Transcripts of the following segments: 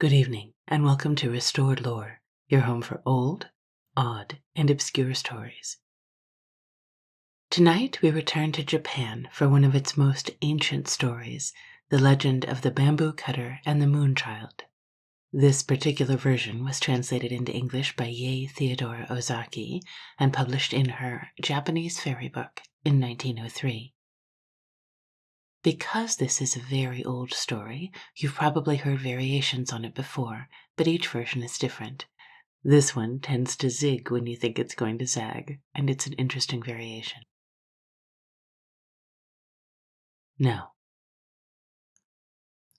Good evening, and welcome to Restored Lore, your home for old, odd, and obscure stories. Tonight we return to Japan for one of its most ancient stories, the legend of the bamboo cutter and the moon child. This particular version was translated into English by Yei Theodora Ozaki and published in her Japanese fairy book in 1903. Because this is a very old story, you've probably heard variations on it before, but each version is different. This one tends to zig when you think it's going to zag, and it's an interesting variation. Now,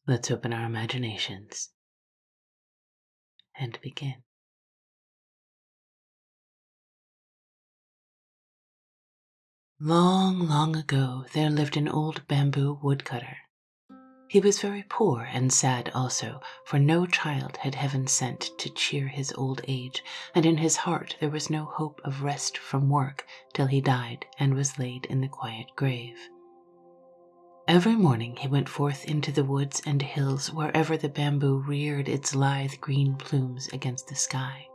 let's open our imaginations and begin. Long, long ago, there lived an old bamboo woodcutter. He was very poor and sad also, for no child had heaven sent to cheer his old age, and in his heart there was no hope of rest from work till he died and was laid in the quiet grave. Every morning he went forth into the woods and hills wherever the bamboo reared its lithe green plumes against the sky.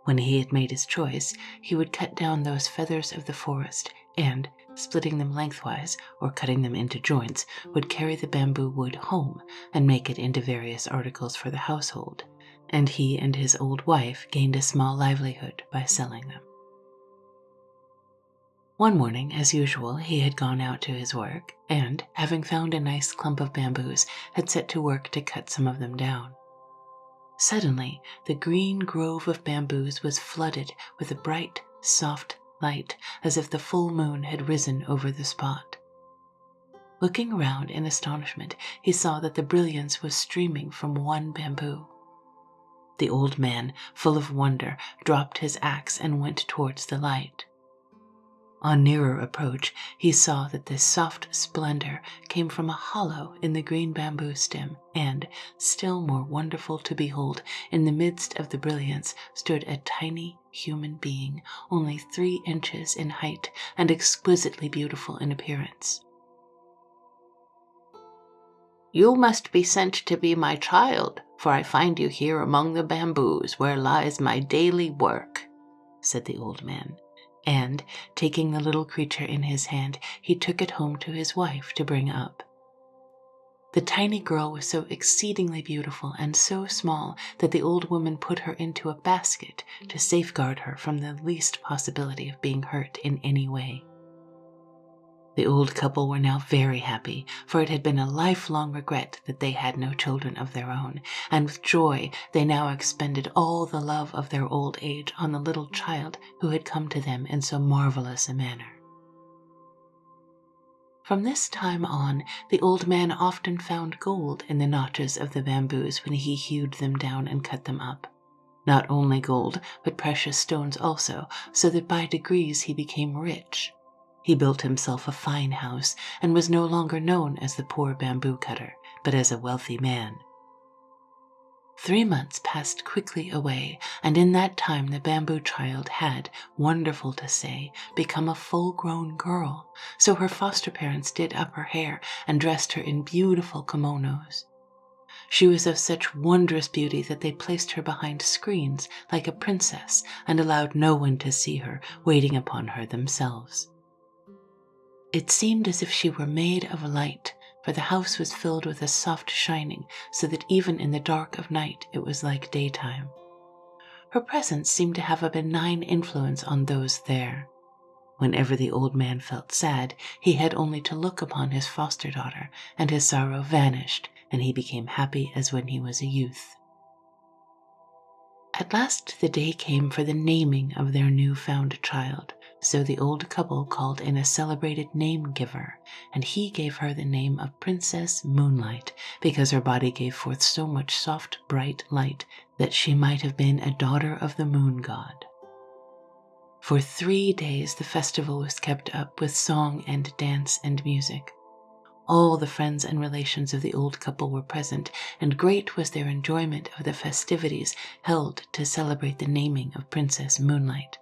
When he had made his choice, he would cut down those feathers of the forest and, splitting them lengthwise or cutting them into joints, would carry the bamboo wood home and make it into various articles for the household, and he and his old wife gained a small livelihood by selling them. One morning, as usual, he had gone out to his work and, having found a nice clump of bamboos, had set to work to cut some of them down. Suddenly, the green grove of bamboos was flooded with a bright, soft light, as if the full moon had risen over the spot. Looking around in astonishment, he saw that the brilliance was streaming from one bamboo. The old man, full of wonder, dropped his axe and went towards the light. On nearer approach, he saw that this soft splendor came from a hollow in the green bamboo stem, and, still more wonderful to behold, in the midst of the brilliance stood a tiny human being, only 3 inches in height and exquisitely beautiful in appearance. "You must be sent to be my child, for I find you here among the bamboos where lies my daily work," said the old man. And, taking the little creature in his hand, he took it home to his wife to bring up. The tiny girl was so exceedingly beautiful and so small that the old woman put her into a basket to safeguard her from the least possibility of being hurt in any way. The old couple were now very happy, for it had been a lifelong regret that they had no children of their own, and with joy they now expended all the love of their old age on the little child who had come to them in so marvelous a manner. From this time on, the old man often found gold in the notches of the bamboos when he hewed them down and cut them up. Not only gold, but precious stones also, so that by degrees he became rich. He built himself a fine house and was no longer known as the poor bamboo cutter, but as a wealthy man. 3 months passed quickly away, and in that time the bamboo child had, wonderful to say, become a full-grown girl, so her foster parents did up her hair and dressed her in beautiful kimonos. She was of such wondrous beauty that they placed her behind screens like a princess and allowed no one to see her, waiting upon her themselves. It seemed as if she were made of light, for the house was filled with a soft shining, so that even in the dark of night it was like daytime. Her presence seemed to have a benign influence on those there. Whenever the old man felt sad, he had only to look upon his foster daughter, and his sorrow vanished, and he became happy as when he was a youth. At last the day came for the naming of their new-found child, so the old couple called in a celebrated name-giver, and he gave her the name of Princess Moonlight, because her body gave forth so much soft, bright light that she might have been a daughter of the moon god. For 3 days the festival was kept up with song and dance and music. All the friends and relations of the old couple were present, and great was their enjoyment of the festivities held to celebrate the naming of Princess Moonlight.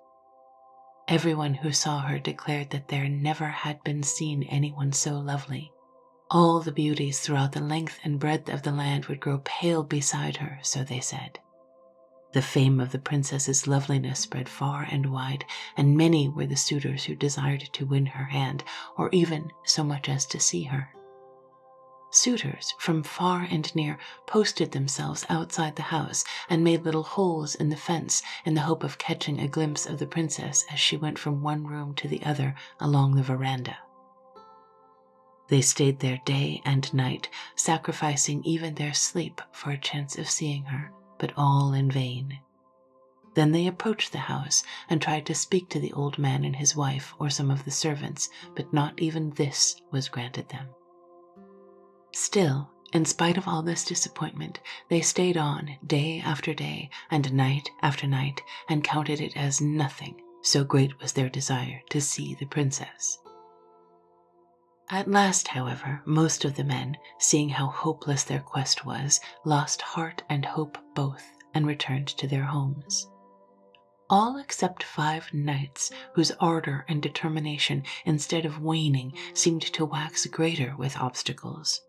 Everyone who saw her declared that there never had been seen anyone so lovely. All the beauties throughout the length and breadth of the land would grow pale beside her, so they said. The fame of the princess's loveliness spread far and wide, and many were the suitors who desired to win her hand, or even so much as to see her. Suitors from far and near posted themselves outside the house and made little holes in the fence in the hope of catching a glimpse of the princess as she went from one room to the other along the veranda. They stayed there day and night, sacrificing even their sleep for a chance of seeing her, but all in vain. Then they approached the house and tried to speak to the old man and his wife or some of the servants, but not even this was granted them. Still, in spite of all this disappointment, they stayed on day after day and night after night and counted it as nothing, so great was their desire to see the princess. At last, however, most of the men, seeing how hopeless their quest was, lost heart and hope both and returned to their homes. All except 5 knights whose ardor and determination, instead of waning, seemed to wax greater with obstacles.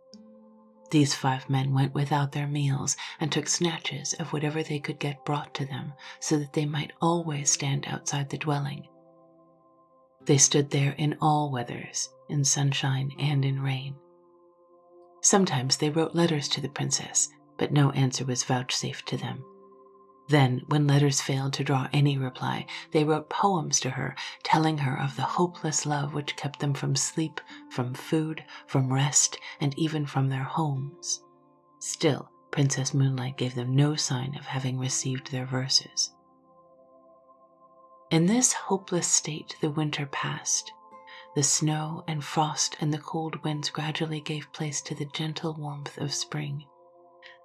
These 5 men went without their meals and took snatches of whatever they could get brought to them, so that they might always stand outside the dwelling. They stood there in all weathers, in sunshine and in rain. Sometimes they wrote letters to the princess, but no answer was vouchsafed to them. Then, when letters failed to draw any reply, they wrote poems to her, telling her of the hopeless love which kept them from sleep, from food, from rest, and even from their homes. Still, Princess Moonlight gave them no sign of having received their verses. In this hopeless state the winter passed. The snow and frost and the cold winds gradually gave place to the gentle warmth of spring.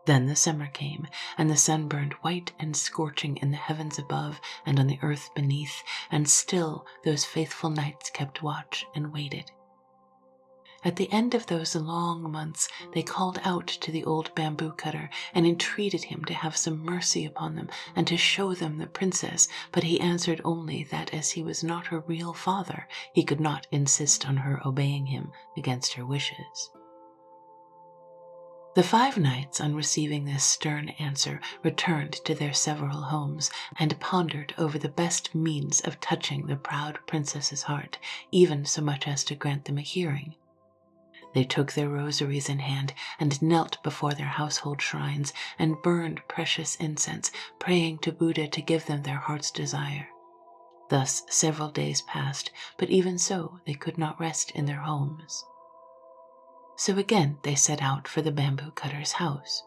Then the summer came, and the sun burned white and scorching in the heavens above and on the earth beneath, and still those faithful knights kept watch and waited. At the end of those long months, they called out to the old bamboo cutter and entreated him to have some mercy upon them and to show them the princess, but he answered only that as he was not her real father, he could not insist on her obeying him against her wishes. The 5 knights, on receiving this stern answer, returned to their several homes and pondered over the best means of touching the proud princess's heart, even so much as to grant them a hearing. They took their rosaries in hand and knelt before their household shrines and burned precious incense, praying to Buddha to give them their heart's desire. Thus several days passed, but even so they could not rest in their homes. So again they set out for the bamboo cutter's house.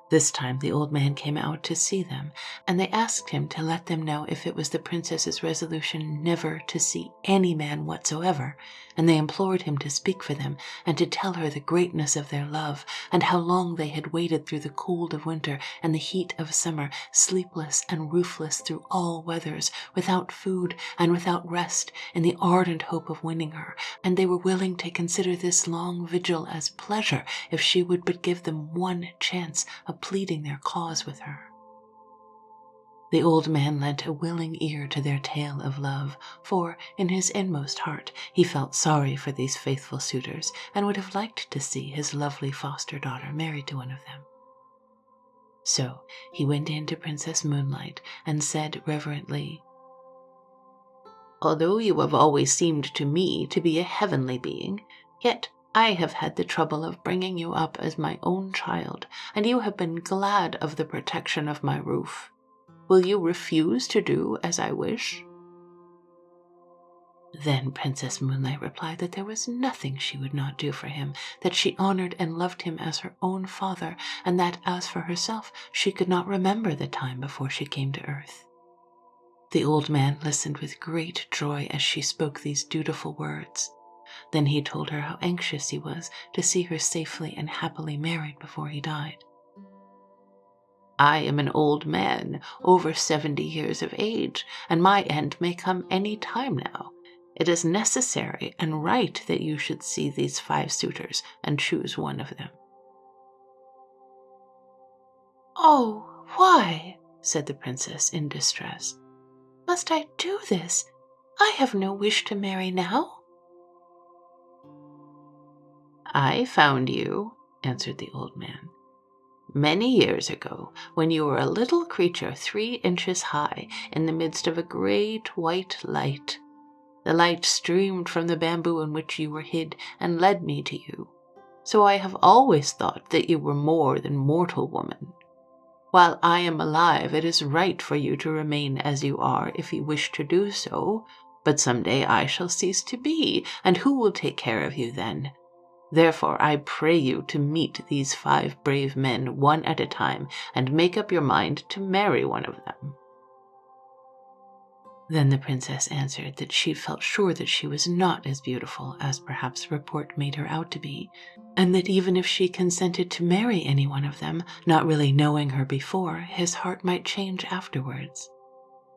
This time the old man came out to see them, and they asked him to let them know if it was the princess's resolution never to see any man whatsoever, and they implored him to speak for them and to tell her the greatness of their love, and how long they had waited through the cold of winter and the heat of summer, sleepless and roofless through all weathers, without food and without rest, in the ardent hope of winning her, and they were willing to consider this long vigil as pleasure if she would but give them one chance of pleading their cause with her. The old man lent a willing ear to their tale of love, for in his inmost heart he felt sorry for these faithful suitors and would have liked to see his lovely foster daughter married to one of them. So he went in to Princess Moonlight and said reverently, "Although you have always seemed to me to be a heavenly being, yet I have had the trouble of bringing you up as my own child, and you have been glad of the protection of my roof. Will you refuse to do as I wish?" Then Princess Moonlight replied that there was nothing she would not do for him, that she honored and loved him as her own father, and that as for herself, she could not remember the time before she came to earth. The old man listened with great joy as she spoke these dutiful words. Then he told her how anxious he was to see her safely and happily married before he died. "I am an old man, over 70 years of age, and my end may come any time now. It is necessary and right that you should see these 5 suitors and choose one of them." "Oh, why?" said the princess in distress. "Must I do this? I have no wish to marry now." "I found you," answered the old man, "many years ago, when you were a little creature 3 inches high in the midst of a great white light. The light streamed from the bamboo in which you were hid and led me to you. So I have always thought that you were more than mortal woman. While I am alive, it is right for you to remain as you are if you wish to do so, but some day I shall cease to be, and who will take care of you then? Therefore I pray you to meet these 5 brave men one at a time and make up your mind to marry one of them." Then the princess answered that she felt sure that she was not as beautiful as perhaps report made her out to be, and that even if she consented to marry any one of them, not really knowing her before, his heart might change afterwards.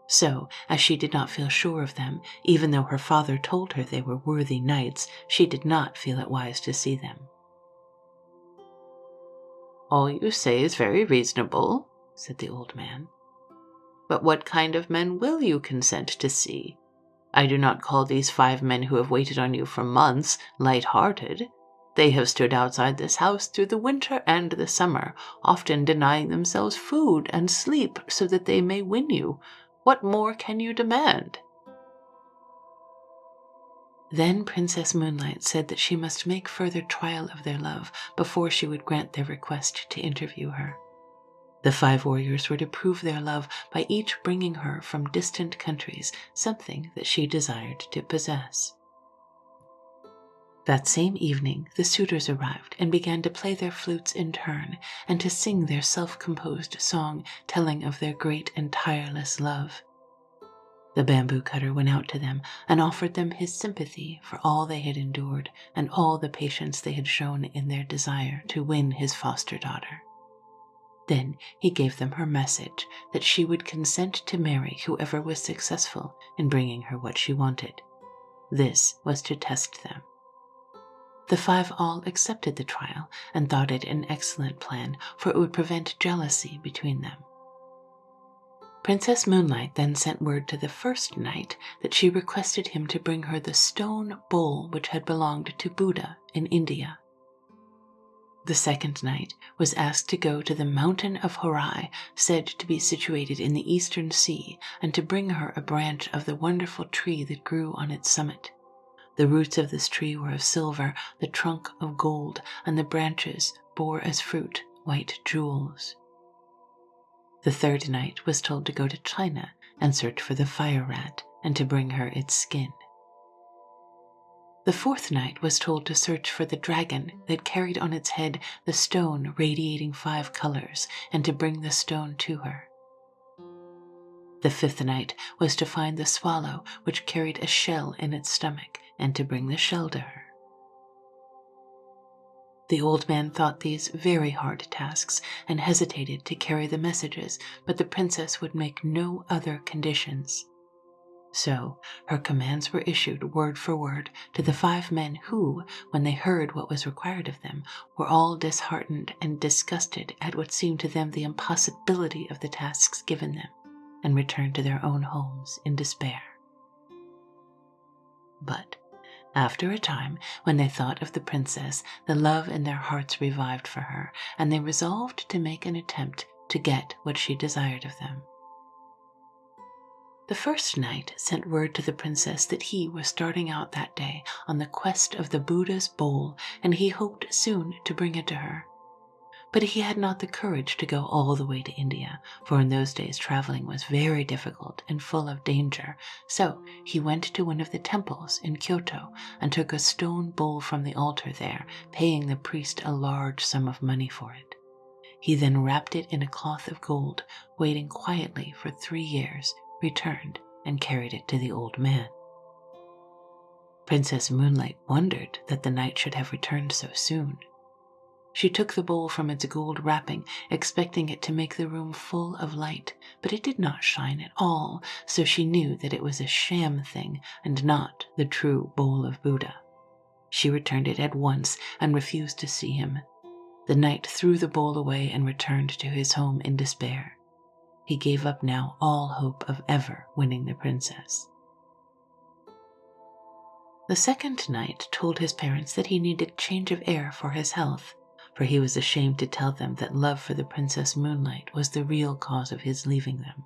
So, as she did not feel sure of them, even though her father told her they were worthy knights, she did not feel it wise to see them. "All you say is very reasonable," said the old man. "But what kind of men will you consent to see? I do not call these 5 men who have waited on you for months light-hearted. They have stood outside this house through the winter and the summer, often denying themselves food and sleep so that they may win you. What more can you demand?" Then Princess Moonlight said that she must make further trial of their love before she would grant their request to interview her. The 5 warriors were to prove their love by each bringing her from distant countries something that she desired to possess. That same evening, the suitors arrived and began to play their flutes in turn and to sing their self-composed song telling of their great and tireless love. The bamboo cutter went out to them and offered them his sympathy for all they had endured and all the patience they had shown in their desire to win his foster daughter. Then he gave them her message that she would consent to marry whoever was successful in bringing her what she wanted. This was to test them. The 5 all accepted the trial and thought it an excellent plan, for it would prevent jealousy between them. Princess Moonlight then sent word to the first knight that she requested him to bring her the stone bowl which had belonged to Buddha in India. The second knight was asked to go to the mountain of Horai, said to be situated in the eastern sea, and to bring her a branch of the wonderful tree that grew on its summit. The roots of this tree were of silver, the trunk of gold, and the branches bore as fruit white jewels. The third knight was told to go to China and search for the fire rat, and to bring her its skin. The fourth knight was told to search for the dragon that carried on its head the stone radiating 5 colors, and to bring the stone to her. The fifth knight was to find the swallow which carried a shell in its stomach, and to bring the shell to her. The old man thought these very hard tasks and hesitated to carry the messages, but the princess would make no other conditions. So her commands were issued word for word to the 5 men who, when they heard what was required of them, were all disheartened and disgusted at what seemed to them the impossibility of the tasks given them, and returned to their own homes in despair. But after a time, when they thought of the princess, the love in their hearts revived for her, and they resolved to make an attempt to get what she desired of them. The first knight sent word to the princess that he was starting out that day on the quest of the Buddha's bowl, and he hoped soon to bring it to her. But he had not the courage to go all the way to India, for in those days traveling was very difficult and full of danger, so he went to one of the temples in Kyoto and took a stone bowl from the altar there, paying the priest a large sum of money for it. He then wrapped it in a cloth of gold, waiting quietly for 3 years, returned and carried it to the old man. Princess Moonlight wondered that the knight should have returned so soon. She took the bowl from its gold wrapping, expecting it to make the room full of light, but it did not shine at all, so she knew that it was a sham thing and not the true bowl of Buddha. She returned it at once and refused to see him. The knight threw the bowl away and returned to his home in despair. He gave up now all hope of ever winning the princess. The second knight told his parents that he needed change of air for his health, for he was ashamed to tell them that love for the Princess Moonlight was the real cause of his leaving them.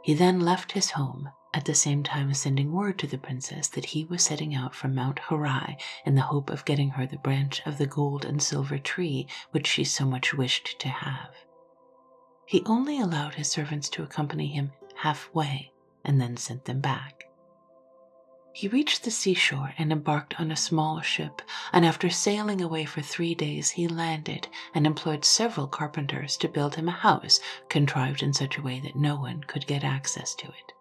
He then left his home, at the same time sending word to the princess that he was setting out from Mount Horai in the hope of getting her the branch of the gold and silver tree which she so much wished to have. He only allowed his servants to accompany him halfway and then sent them back. He reached the seashore and embarked on a small ship, and after sailing away for 3 days he landed and employed several carpenters to build him a house contrived in such a way that no one could get access to it.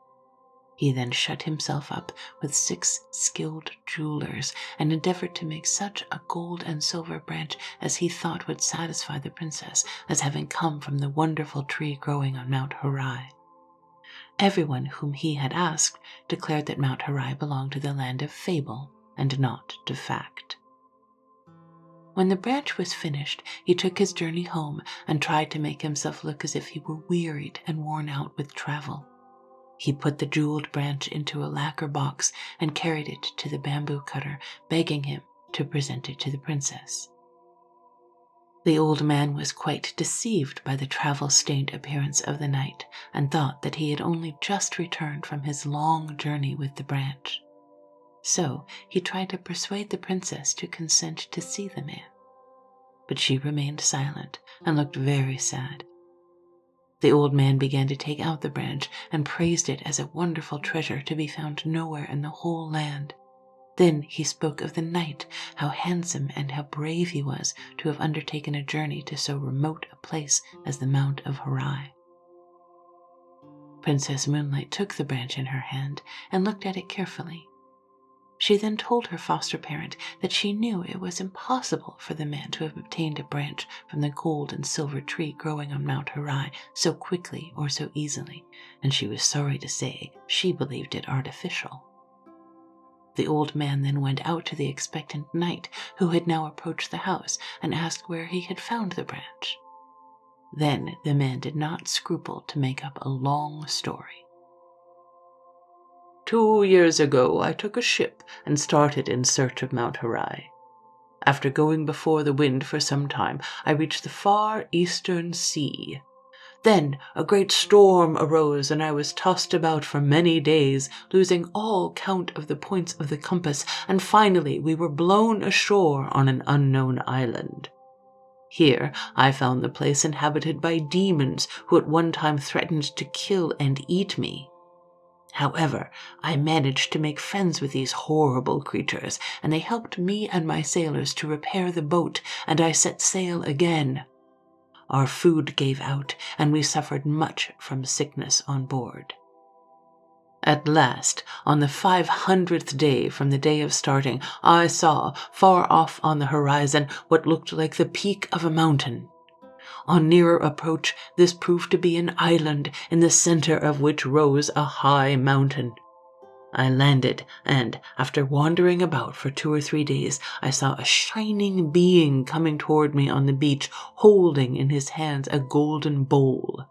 He then shut himself up with 6 skilled jewelers and endeavored to make such a gold and silver branch as he thought would satisfy the princess as having come from the wonderful tree growing on Mount Horai. Everyone whom he had asked declared that Mount Horai belonged to the land of fable and not to fact. When the branch was finished, he took his journey home and tried to make himself look as if he were wearied and worn out with travel. He put the jeweled branch into a lacquer box and carried it to the bamboo cutter, begging him to present it to the princess. The old man was quite deceived by the travel-stained appearance of the knight and thought that he had only just returned from his long journey with the branch. So he tried to persuade the princess to consent to see the man. But she remained silent and looked very sad. The old man began to take out the branch and praised it as a wonderful treasure to be found nowhere in the whole land. Then he spoke of the knight, how handsome and how brave he was to have undertaken a journey to so remote a place as the Mount of Horai. Princess Moonlight took the branch in her hand and looked at it carefully. She then told her foster parent that she knew it was impossible for the man to have obtained a branch from the gold and silver tree growing on Mount Horai so quickly or so easily, and she was sorry to say she believed it artificial. The old man then went out to the expectant knight, who had now approached the house, and asked where he had found the branch. Then the man did not scruple to make up a long story. 2 years ago I took a ship and started in search of Mount Horai. After going before the wind for some time, I reached the far eastern sea. Then a great storm arose, and I was tossed about for many days, losing all count of the points of the compass, and finally we were blown ashore on an unknown island. Here I found the place inhabited by demons who at one time threatened to kill and eat me. However, I managed to make friends with these horrible creatures, and they helped me and my sailors to repair the boat, and I set sail again. Our food gave out, and we suffered much from sickness on board. At last, on the 500th day from the day of starting, I saw, far off on the horizon, what looked like the peak of a mountain. On nearer approach, this proved to be an island, in the center of which rose a high mountain. I landed, and, after wandering about for 2 or 3 days, I saw a shining being coming toward me on the beach, holding in his hands a golden bowl.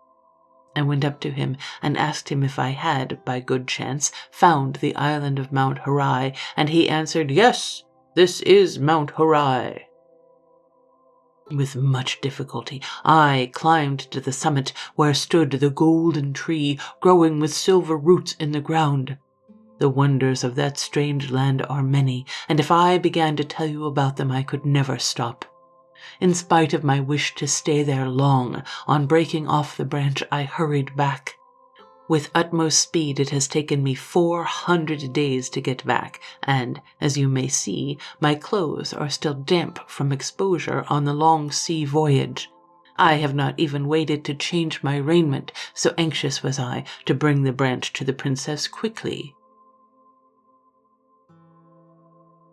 I went up to him and asked him if I had, by good chance, found the island of Mount Horai, and he answered, "Yes, this is Mount Horai." With much difficulty, I climbed to the summit, where stood the golden tree, growing with silver roots in the ground. The wonders of that strange land are many, and if I began to tell you about them, I could never stop. In spite of my wish to stay there long, on breaking off the branch, I hurried back. With utmost speed, it has taken me 400 days to get back, and, as you may see, my clothes are still damp from exposure on the long sea voyage. I have not even waited to change my raiment, so anxious was I to bring the branch to the princess quickly.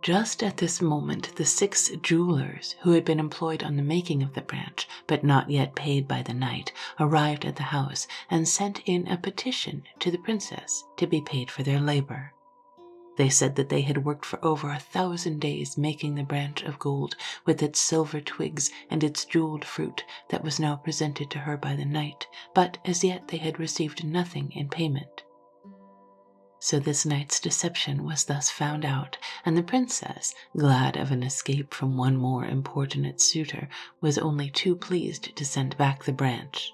Just at this moment, the 6 jewelers, who had been employed on the making of the branch, but not yet paid by the knight, arrived at the house and sent in a petition to the princess to be paid for their labor. They said that they had worked for over 1,000 days making the branch of gold with its silver twigs and its jeweled fruit that was now presented to her by the knight, but as yet they had received nothing in payment. So this knight's deception was thus found out, and the princess, glad of an escape from one more importunate suitor, was only too pleased to send back the branch.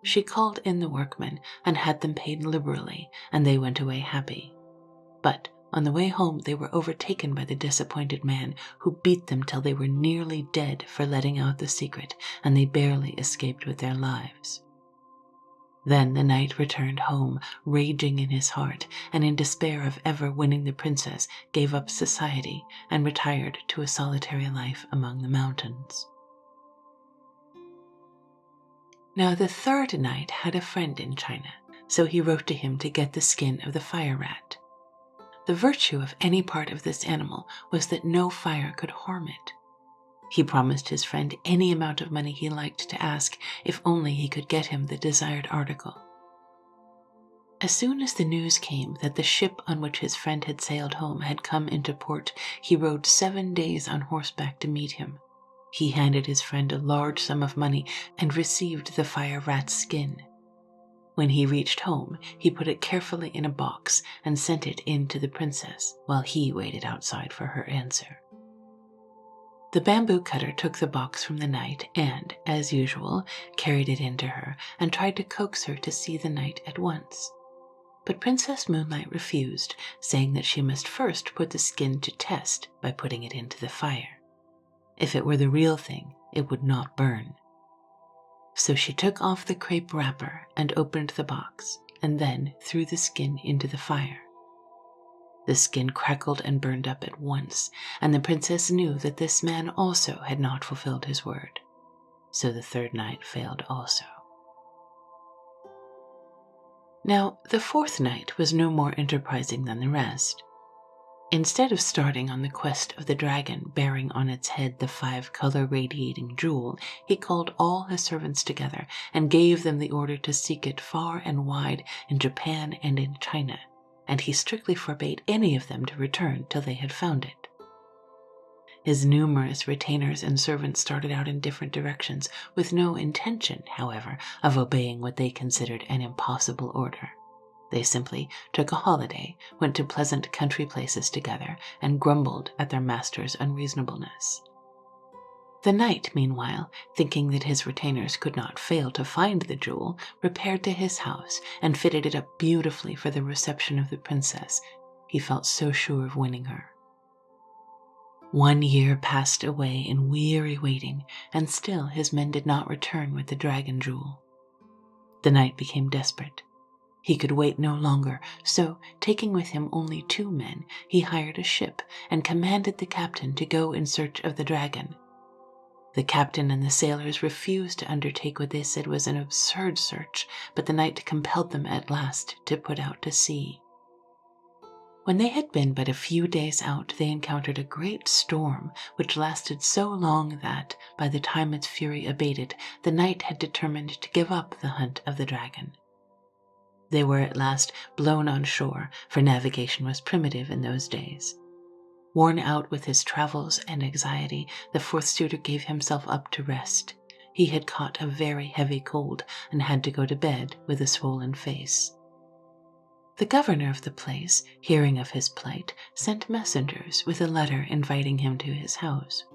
She called in the workmen and had them paid liberally, and they went away happy. But on the way home they were overtaken by the disappointed man, who beat them till they were nearly dead for letting out the secret, and they barely escaped with their lives. Then the knight returned home, raging in his heart, and in despair of ever winning the princess, gave up society and retired to a solitary life among the mountains. Now the third knight had a friend in China, so he wrote to him to get the skin of the fire rat. The virtue of any part of this animal was that no fire could harm it. He promised his friend any amount of money he liked to ask, if only he could get him the desired article. As soon as the news came that the ship on which his friend had sailed home had come into port, he rode 7 days on horseback to meet him. He handed his friend a large sum of money and received the fire rat's skin. When he reached home, he put it carefully in a box and sent it in to the princess, while he waited outside for her answer. The bamboo cutter took the box from the knight and, as usual, carried it in to her and tried to coax her to see the knight at once. But Princess Moonlight refused, saying that she must first put the skin to test by putting it into the fire. If it were the real thing, it would not burn. So she took off the crepe wrapper and opened the box, and then threw the skin into the fire. The skin crackled and burned up at once, and the princess knew that this man also had not fulfilled his word. So the third night failed also. Now, the fourth night was no more enterprising than the rest. Instead of starting on the quest of the dragon bearing on its head the 5-color radiating jewel, he called all his servants together and gave them the order to seek it far and wide in Japan and in China, and he strictly forbade any of them to return till they had found it. His numerous retainers and servants started out in different directions, with no intention, however, of obeying what they considered an impossible order. They simply took a holiday, went to pleasant country places together, and grumbled at their master's unreasonableness. The knight, meanwhile, thinking that his retainers could not fail to find the jewel, repaired to his house and fitted it up beautifully for the reception of the princess. He felt so sure of winning her. 1 year passed away in weary waiting, and still his men did not return with the dragon jewel. The knight became desperate. He could wait no longer, so, taking with him only 2 men, he hired a ship and commanded the captain to go in search of the dragon. The captain and the sailors refused to undertake what they said was an absurd search, but the knight compelled them at last to put out to sea. When they had been but a few days out, they encountered a great storm, which lasted so long that, by the time its fury abated, the knight had determined to give up the hunt of the dragon. They were at last blown on shore, for navigation was primitive in those days. Worn out with his travels and anxiety, the fourth suitor gave himself up to rest. He had caught a very heavy cold and had to go to bed with a swollen face. The governor of the place, hearing of his plight, sent messengers with a letter inviting him to his house.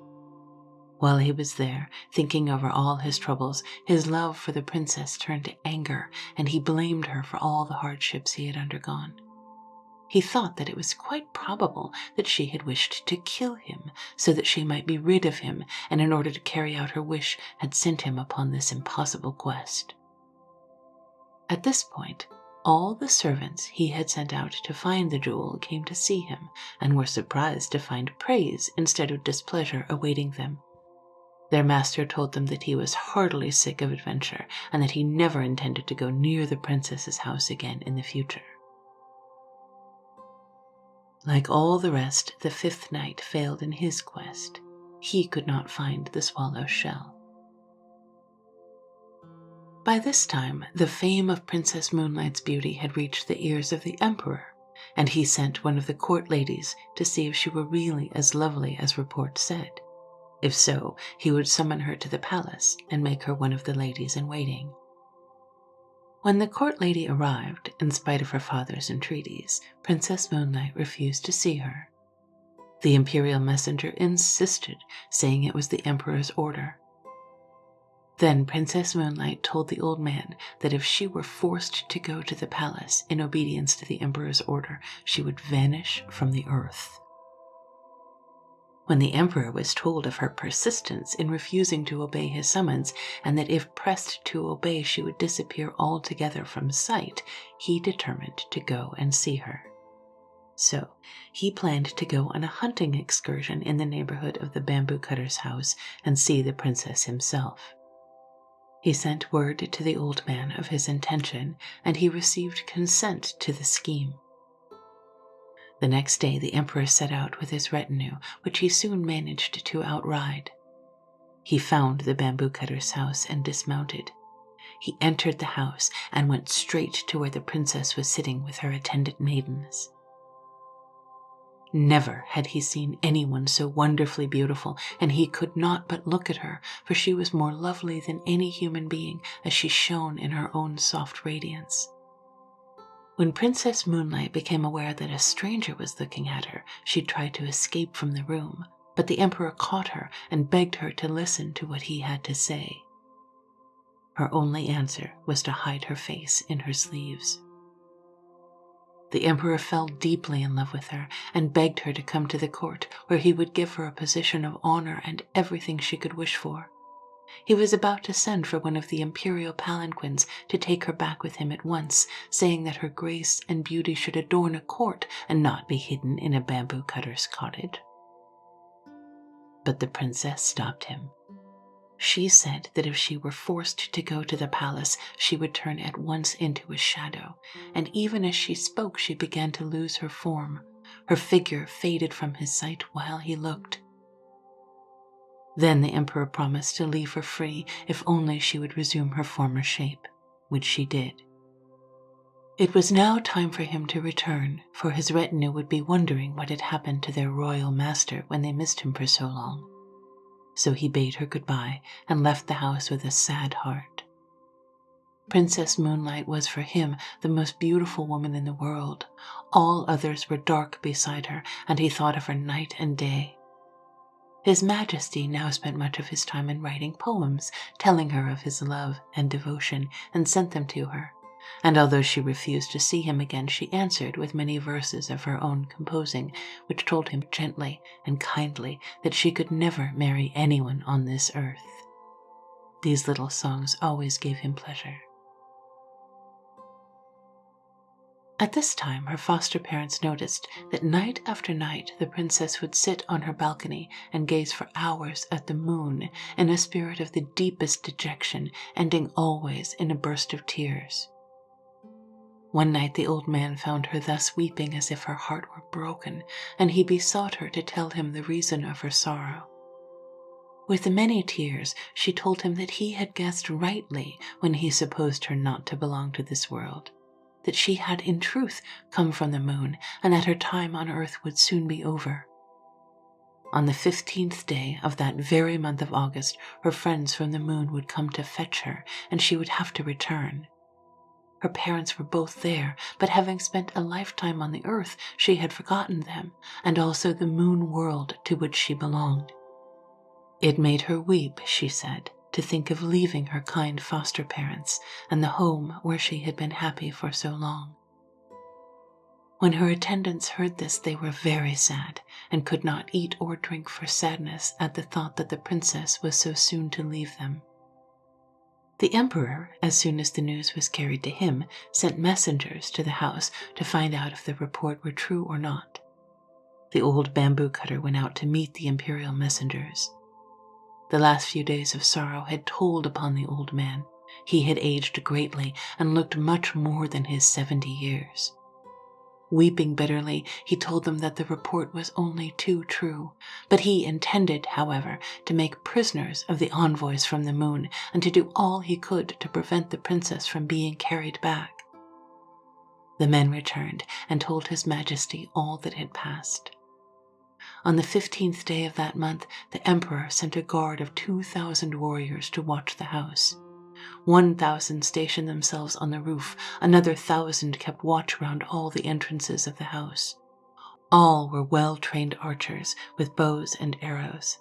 While he was there, thinking over all his troubles, his love for the princess turned to anger, and he blamed her for all the hardships he had undergone. He thought that it was quite probable that she had wished to kill him, so that she might be rid of him, and in order to carry out her wish, had sent him upon this impossible quest. At this point, all the servants he had sent out to find the jewel came to see him, and were surprised to find praise instead of displeasure awaiting them. Their master told them that he was heartily sick of adventure, and that he never intended to go near the princess's house again in the future. Like all the rest, the fifth knight failed in his quest. He could not find the swallow's shell. By this time, the fame of Princess Moonlight's beauty had reached the ears of the emperor, and he sent one of the court ladies to see if she were really as lovely as report said. If so, he would summon her to the palace and make her one of the ladies in waiting. When the court lady arrived, in spite of her father's entreaties, Princess Moonlight refused to see her. The imperial messenger insisted, saying it was the emperor's order. Then Princess Moonlight told the old man that if she were forced to go to the palace in obedience to the emperor's order, she would vanish from the earth. When the emperor was told of her persistence in refusing to obey his summons, and that if pressed to obey she would disappear altogether from sight, he determined to go and see her. So he planned to go on a hunting excursion in the neighborhood of the bamboo cutter's house and see the princess himself. He sent word to the old man of his intention, and he received consent to the scheme. The next day the emperor set out with his retinue, which he soon managed to outride. He found the bamboo cutter's house and dismounted. He entered the house and went straight to where the princess was sitting with her attendant maidens. Never had he seen anyone so wonderfully beautiful, and he could not but look at her, for she was more lovely than any human being as she shone in her own soft radiance. When Princess Moonlight became aware that a stranger was looking at her, she tried to escape from the room, but the emperor caught her and begged her to listen to what he had to say. Her only answer was to hide her face in her sleeves. The emperor fell deeply in love with her and begged her to come to the court, where he would give her a position of honor and everything she could wish for. He was about to send for one of the imperial palanquins to take her back with him at once, saying that her grace and beauty should adorn a court and not be hidden in a bamboo cutter's cottage. But the princess stopped him. She said that if she were forced to go to the palace, she would turn at once into a shadow, and even as she spoke she began to lose her form. Her figure faded from his sight while he looked. Then the emperor promised to leave her free if only she would resume her former shape, which she did. It was now time for him to return, for his retinue would be wondering what had happened to their royal master when they missed him for so long. So he bade her goodbye and left the house with a sad heart. Princess Moonlight was for him the most beautiful woman in the world. All others were dark beside her, and he thought of her night and day. His Majesty now spent much of his time in writing poems, telling her of his love and devotion, and sent them to her. And although she refused to see him again, she answered with many verses of her own composing, which told him gently and kindly that she could never marry anyone on this earth. These little songs always gave him pleasure. At this time, her foster parents noticed that night after night the princess would sit on her balcony and gaze for hours at the moon in a spirit of the deepest dejection, ending always in a burst of tears. One night the old man found her thus weeping as if her heart were broken, and he besought her to tell him the reason of her sorrow. With many tears, she told him that he had guessed rightly when he supposed her not to belong to this world, that she had in truth come from the moon, and that her time on earth would soon be over. On the 15th day of that very month of August, her friends from the moon would come to fetch her, and she would have to return. Her parents were both there, but having spent a lifetime on the earth, she had forgotten them, and also the moon world to which she belonged. It made her weep, she said, to think of leaving her kind foster parents and the home where she had been happy for so long. When her attendants heard this, they were very sad and could not eat or drink for sadness at the thought that the princess was so soon to leave them. The emperor, as soon as the news was carried to him, sent messengers to the house to find out if the report were true or not. The old bamboo cutter went out to meet the imperial messengers. The last few days of sorrow had told upon the old man. He had aged greatly and looked much more than his 70 years. Weeping bitterly, he told them that the report was only too true, but he intended, however, to make prisoners of the envoys from the moon and to do all he could to prevent the princess from being carried back. The men returned and told His Majesty all that had passed. On the 15th day of that month, the emperor sent a guard of 2,000 warriors to watch the house. 1,000 stationed themselves on the roof. Another 1,000 kept watch around all the entrances of the house. All were well-trained archers with bows and arrows.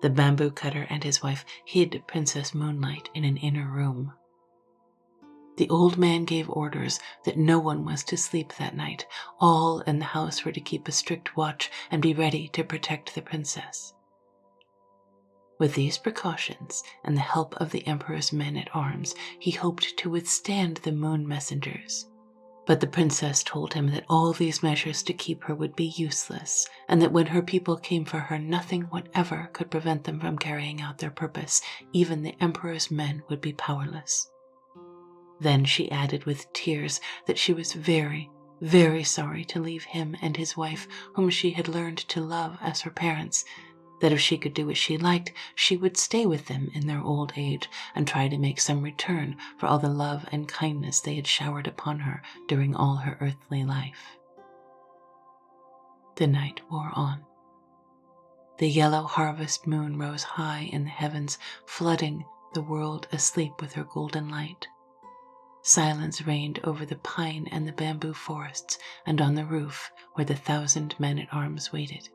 The bamboo cutter and his wife hid Princess Moonlight in an inner room. The old man gave orders that no one was to sleep that night. All in the house were to keep a strict watch and be ready to protect the princess. With these precautions and the help of the emperor's men-at-arms, he hoped to withstand the moon messengers. But the princess told him that all these measures to keep her would be useless, and that when her people came for her, nothing whatever could prevent them from carrying out their purpose. Even the emperor's men would be powerless. Then she added with tears that she was very, very sorry to leave him and his wife, whom she had learned to love as her parents, that if she could do as she liked, she would stay with them in their old age and try to make some return for all the love and kindness they had showered upon her during all her earthly life. The night wore on. The yellow harvest moon rose high in the heavens, flooding the world asleep with her golden light. Silence reigned over the pine and the bamboo forests and on the roof where the 1,000 men-at-arms waited.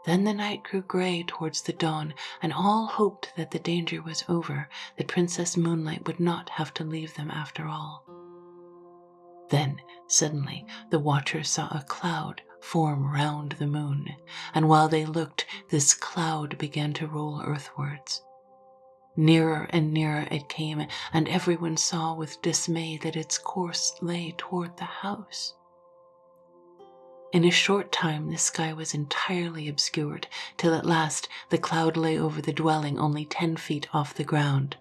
Then the night grew gray towards the dawn, and all hoped that the danger was over, that Princess Moonlight would not have to leave them after all. Then, suddenly, the watchers saw a cloud form round the moon, and while they looked, this cloud began to roll earthwards. Nearer and nearer it came, and everyone saw with dismay that its course lay toward the house. In a short time the sky was entirely obscured, till at last the cloud lay over the dwelling only 10 feet off the ground.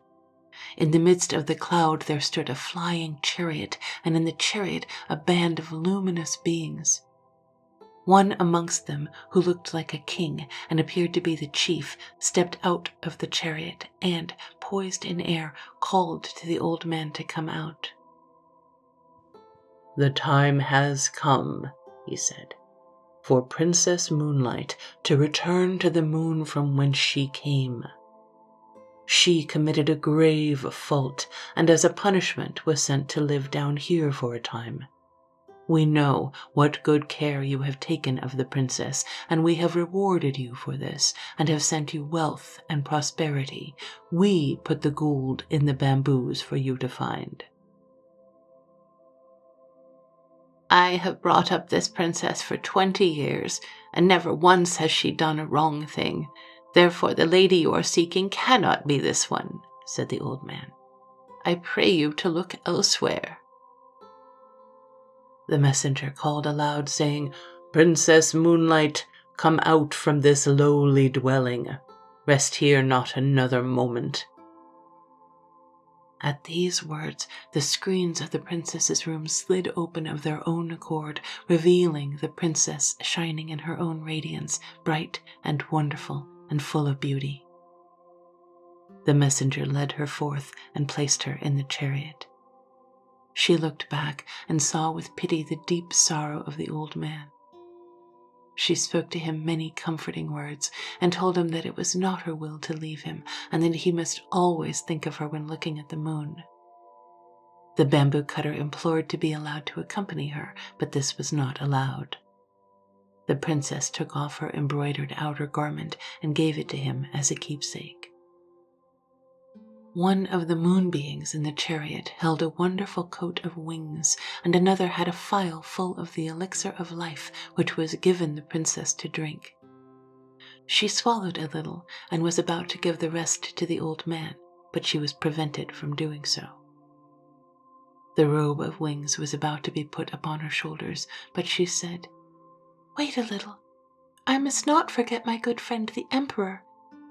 In the midst of the cloud there stood a flying chariot, and in the chariot a band of luminous beings. One amongst them, who looked like a king and appeared to be the chief, stepped out of the chariot and, poised in air, called to the old man to come out. "The time has come," he said, "for Princess Moonlight to return to the moon from whence she came. She committed a grave fault, and as a punishment was sent to live down here for a time. We know what good care you have taken of the princess, and we have rewarded you for this, and have sent you wealth and prosperity. We put the gold in the bamboos for you to find." "I have brought up this princess for 20 years, and never once has she done a wrong thing. Therefore the lady you are seeking cannot be this one," said the old man. "I pray you to look elsewhere." The messenger called aloud, saying, "Princess Moonlight, come out from this lowly dwelling. Rest here not another moment." At these words, the screens of the princess's room slid open of their own accord, revealing the princess shining in her own radiance, bright and wonderful and full of beauty. The messenger led her forth and placed her in the chariot. She looked back and saw with pity the deep sorrow of the old man. She spoke to him many comforting words and told him that it was not her will to leave him, and that he must always think of her when looking at the moon. The bamboo cutter implored to be allowed to accompany her, but this was not allowed. The princess took off her embroidered outer garment and gave it to him as a keepsake. One of the moon beings in the chariot held a wonderful coat of wings, and another had a phial full of the elixir of life, which was given the princess to drink. She swallowed a little and was about to give the rest to the old man, but she was prevented from doing so. The robe of wings was about to be put upon her shoulders, but she said, "Wait a little. I must not forget my good friend the emperor.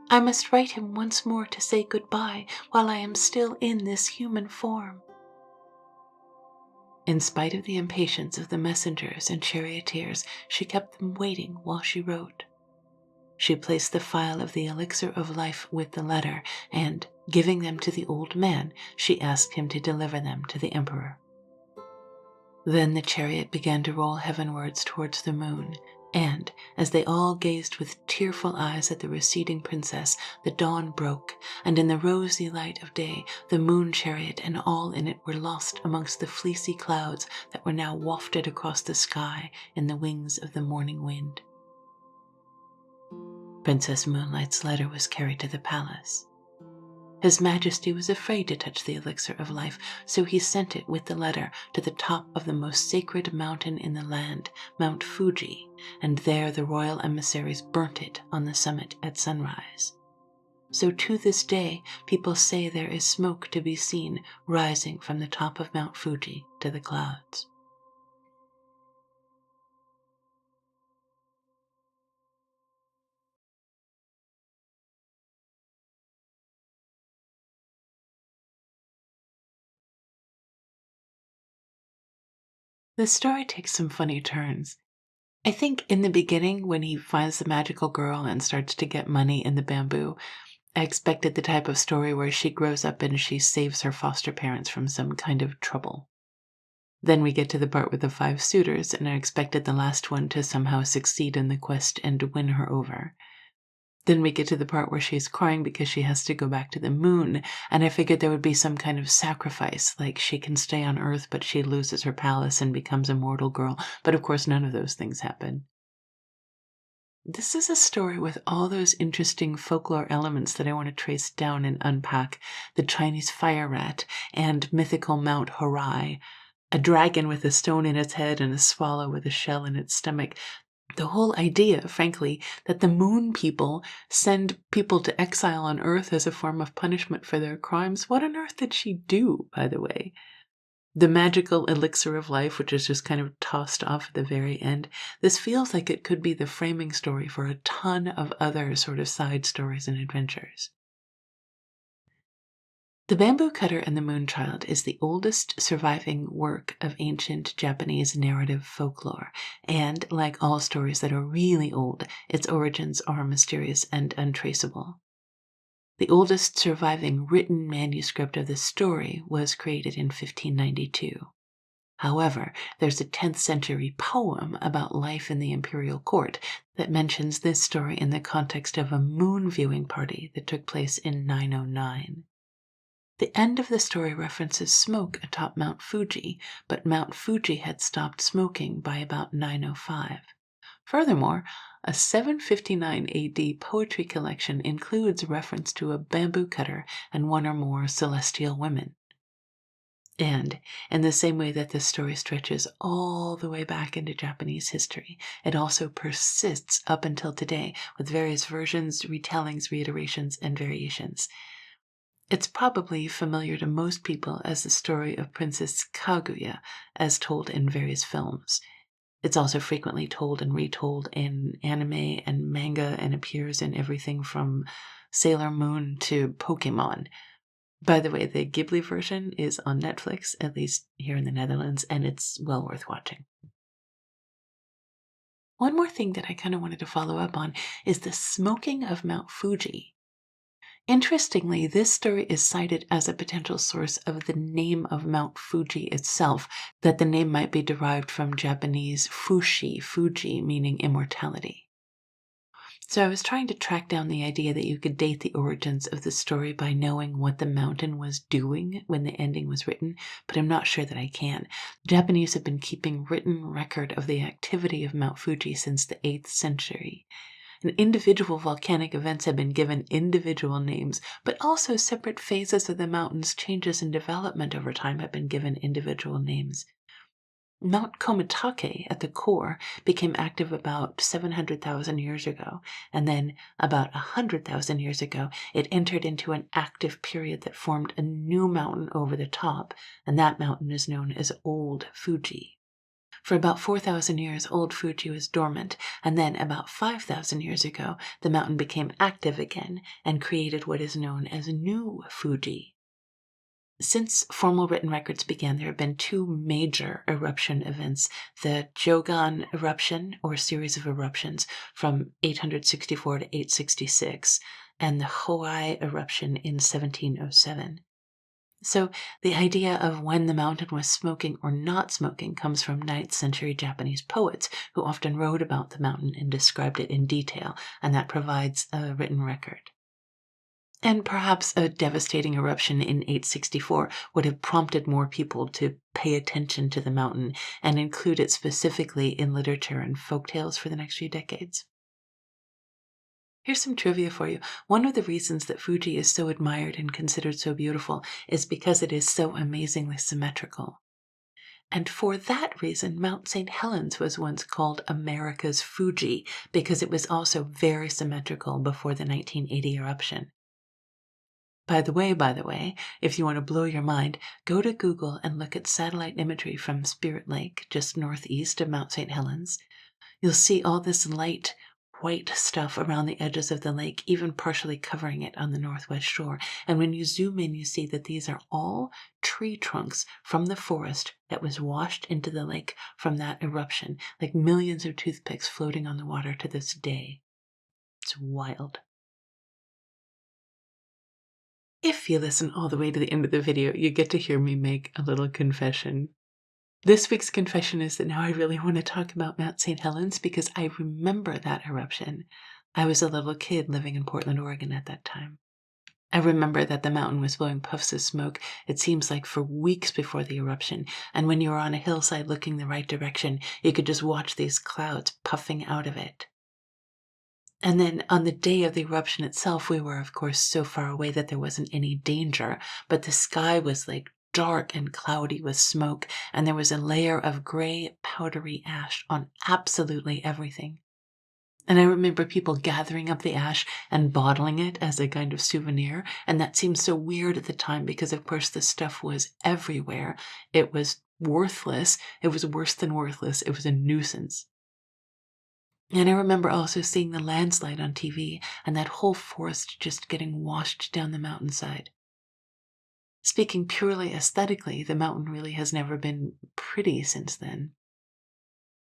I must write him once more to say goodbye while I am still in this human form." In spite of the impatience of the messengers and charioteers, she kept them waiting while she wrote. She placed the phial of the elixir of life with the letter, and, giving them to the old man, she asked him to deliver them to the emperor. Then the chariot began to roll heavenwards towards the moon, And as they all gazed with tearful eyes at the receding princess, the dawn broke, and in the rosy light of day, the moon chariot and all in it were lost amongst the fleecy clouds that were now wafted across the sky in the wings of the morning wind. Princess Moonlight's letter was carried to the palace. His Majesty was afraid to touch the elixir of life, so he sent it with the letter to the top of the most sacred mountain in the land, Mount Fuji, and there the royal emissaries burnt it on the summit at sunrise. So to this day, people say there is smoke to be seen rising from the top of Mount Fuji to the clouds. The story takes some funny turns. I think in the beginning, when he finds the magical girl and starts to get money in the bamboo, I expected the type of story where she grows up and she saves her foster parents from some kind of trouble. Then we get to the part with the 5 suitors, and I expected the last one to somehow succeed in the quest and win her over. Then we get to the part where she's crying because she has to go back to the moon, and I figured there would be some kind of sacrifice, like she can stay on Earth but she loses her palace and becomes a mortal girl, but of course none of those things happen. This is a story with all those interesting folklore elements that I want to trace down and unpack: the Chinese fire rat and mythical Mount Horai, a dragon with a stone in its head and a swallow with a shell in its stomach. The whole idea, frankly, that the moon people send people to exile on Earth as a form of punishment for their crimes. What on earth did she do, by the way? The magical elixir of life, which is just kind of tossed off at the very end. This feels like it could be the framing story for a ton of other sort of side stories and adventures. The Bamboo Cutter and the Moonchild is the oldest surviving work of ancient Japanese narrative folklore, and like all stories that are really old, its origins are mysterious and untraceable. The oldest surviving written manuscript of the story was created in 1592. However, there's a 10th century poem about life in the imperial court that mentions this story in the context of a moon viewing party that took place in 909. The end of the story references smoke atop Mount Fuji, but Mount Fuji had stopped smoking by about 905. Furthermore, a 759 AD poetry collection includes reference to a bamboo cutter and one or more celestial women. And in the same way that this story stretches all the way back into Japanese history, it also persists up until today with various versions, retellings, reiterations, and variations. It's probably familiar to most people as the story of Princess Kaguya, as told in various films. It's also frequently told and retold in anime and manga and appears in everything from Sailor Moon to Pokemon. By the way, the Ghibli version is on Netflix, at least here in the Netherlands, and it's well worth watching. One more thing that I kind of wanted to follow up on is the smoking of Mount Fuji. Interestingly, this story is cited as a potential source of the name of Mount Fuji itself, that the name might be derived from Japanese fushi, Fuji, meaning immortality. So I was trying to track down the idea that you could date the origins of the story by knowing what the mountain was doing when the ending was written, but I'm not sure that I can. The Japanese have been keeping written record of the activity of Mount Fuji since the 8th century. And individual volcanic events have been given individual names, but also separate phases of the mountain's changes and development over time have been given individual names. Mount Komitake at the core became active about 700,000 years ago, and then about 100,000 years ago, it entered into an active period that formed a new mountain over the top, and that mountain is known as Old Fuji. For about 4,000 years, Old Fuji was dormant, and then about 5,000 years ago, the mountain became active again and created what is known as New Fuji. Since formal written records began, there have been 2 major eruption events: the Jogan eruption, or series of eruptions, from 864 to 866, and the Hoai eruption in 1707. So, the idea of when the mountain was smoking or not smoking comes from 9th century Japanese poets who often wrote about the mountain and described it in detail, and that provides a written record. And perhaps a devastating eruption in 864 would have prompted more people to pay attention to the mountain and include it specifically in literature and folktales for the next few decades. Here's some trivia for you. One of the reasons that Fuji is so admired and considered so beautiful is because it is so amazingly symmetrical. And for that reason, Mount St. Helens was once called America's Fuji because it was also very symmetrical before the 1980 eruption. By the way, if you want to blow your mind, go to Google and look at satellite imagery from Spirit Lake, just northeast of Mount St. Helens. You'll see all this light white stuff around the edges of the lake, even partially covering it on the northwest shore. And when you zoom in, you see that these are all tree trunks from the forest that was washed into the lake from that eruption, like millions of toothpicks floating on the water to this day. It's wild. If you listen all the way to the end of the video, you get to hear me make a little confession. This week's confession is that now I really want to talk about Mount St. Helens because I remember that eruption. I was a little kid living in Portland, Oregon at that time. I remember that the mountain was blowing puffs of smoke, it seems like for weeks before the eruption, and when you were on a hillside looking the right direction, you could just watch these clouds puffing out of it. And then on the day of the eruption itself, we were, of course, so far away that there wasn't any danger, but the sky was like dark and cloudy with smoke, and there was a layer of gray, powdery ash on absolutely everything. And I remember people gathering up the ash and bottling it as a kind of souvenir, and that seemed so weird at the time because, of course, the stuff was everywhere. It was worthless. It was worse than worthless. It was a nuisance. And I remember also seeing the landslide on TV and that whole forest just getting washed down the mountainside. Speaking purely aesthetically, the mountain really has never been pretty since then.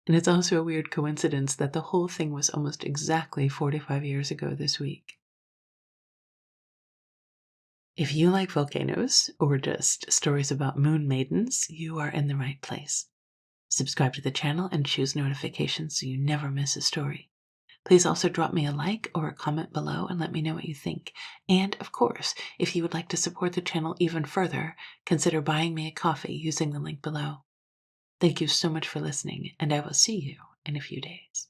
And it's also a weird coincidence that the whole thing was almost exactly 45 years ago this week. If you like volcanoes or just stories about moon maidens, you are in the right place. Subscribe to the channel and choose notifications so you never miss a story. Please also drop me a like or a comment below and let me know what you think. And of course, if you would like to support the channel even further, consider buying me a coffee using the link below. Thank you so much for listening, and I will see you in a few days.